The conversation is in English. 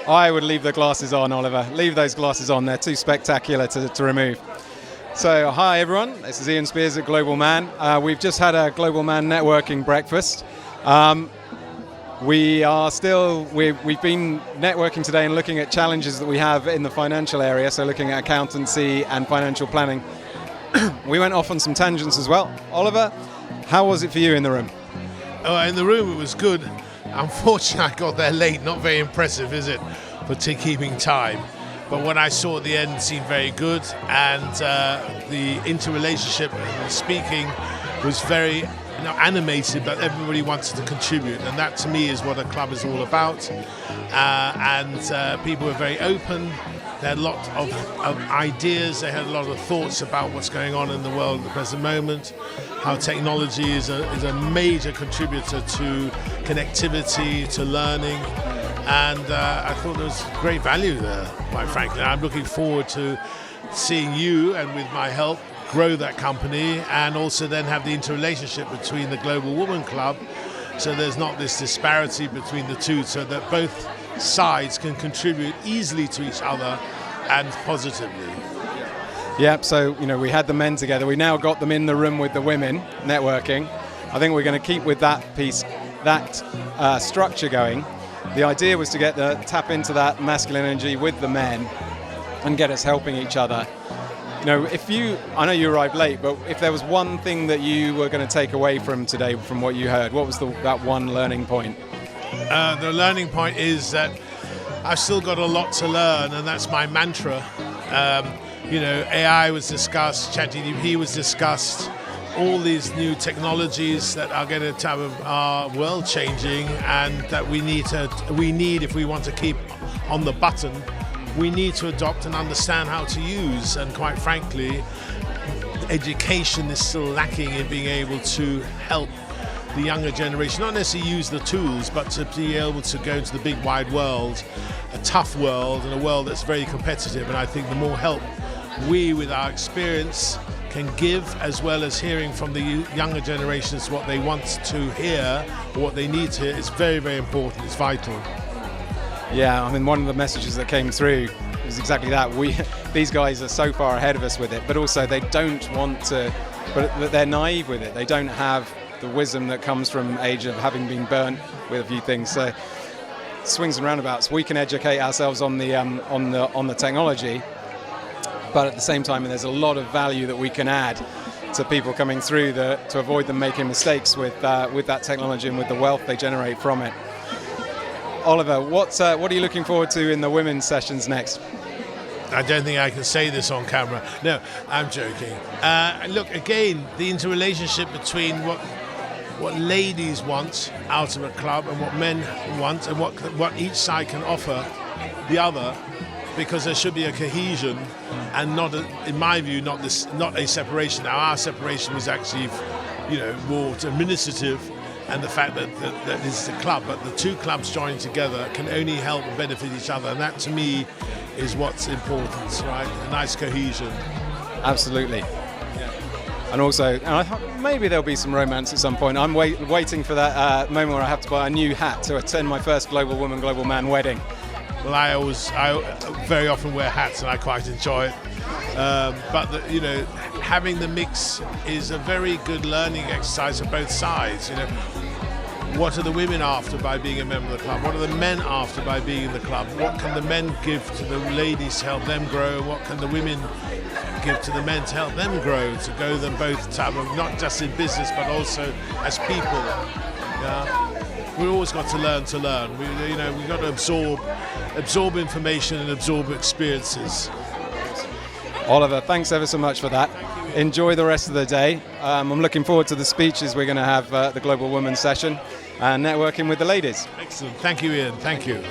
I would leave the glasses on, Oliver. Leave those glasses on. They're too spectacular to remove. So, hi everyone. This is Ian Spears at Global Man. We've just had a Global Man networking breakfast. We've been networking today and looking at challenges that we have in the financial area, so looking at accountancy and financial planning. We went off on some tangents as well. Oliver, how was it for you in the room? In the room it was good. Unfortunately, I got there late. Not very impressive, is it, for keeping time? But what I saw at the end seemed very good, and the interrelationship and the speaking was very animated, but everybody wanted to contribute, and that to me is what a club is all about. And people were very open. They had a lot of ideas. They had a lot of thoughts about what's going on in the world at the present moment, how technology is a major contributor to connectivity, to learning. And I thought there was great value there, quite frankly. I'm looking forward to seeing you, and with my help, grow that company, and also then have the interrelationship between the Global Woman Club, so there's not this disparity between the two, so that both sides can contribute easily to each other and positively. Yep, so we had the men together. We now got them in the room with the women networking. I think we're going to keep with that piece, that structure going. The idea was to tap into that masculine energy with the men and get us helping each other. I know you arrived late, but if there was one thing that you were going to take away from today, from what you heard, what was that one learning point? The learning point is that I've still got a lot to learn, and that's my mantra. AI was discussed, ChatGPT was discussed, all these new technologies that are going to are world changing, and that we need if we want to keep on the button, we need to adopt and understand how to use. And quite frankly, education is still lacking in being able to help the younger generation, not necessarily use the tools, but to be able to go into the big wide world, a tough world, and a world that's very competitive. And I think the more help we, with our experience, can give, as well as hearing from the younger generations what they want to hear or what they need to hear, is very, very important. It's vital. Yeah, one of the messages that came through was exactly that. These guys are so far ahead of us with it, but also they don't want to, but they're naive with it. They don't have the wisdom that comes from age of having been burnt with a few things. So swings and roundabouts. We can educate ourselves on the technology, but at the same time, there's a lot of value that we can add to people coming through to avoid them making mistakes with that technology and with the wealth they generate from it. Oliver, what are you looking forward to in the women's sessions next? I don't think I can say this on camera. No, I'm joking. Look, again, the interrelationship between what ladies want out of a club and what men want, and what each side can offer the other, because there should be a cohesion and not, in my view, not a separation. Now, our separation was actually, more administrative, and the fact that this is a club, but the two clubs joining together can only help and benefit each other, and that to me is what's important, right? A nice cohesion. Absolutely. Yeah. And also, I thought maybe there'll be some romance at some point. I'm waiting for that moment where I have to buy a new hat to attend my first Global Woman, Global Man wedding. Well, I very often wear hats, and I quite enjoy it. But having the mix is a very good learning exercise for both sides. What are the women after by being a member of the club? What are the men after by being in the club? What can the men give to the ladies to help them grow? What can the women give to the men to help them grow, to go them both not just in business but also as people? We've always got to learn. We've got to absorb information and absorb experiences. Oliver, thanks ever so much for that. Enjoy the rest of the day. I'm looking forward to the speeches we're going to have at the Global Women's session and networking with the ladies. Excellent. Thank you, Ian. Thank you.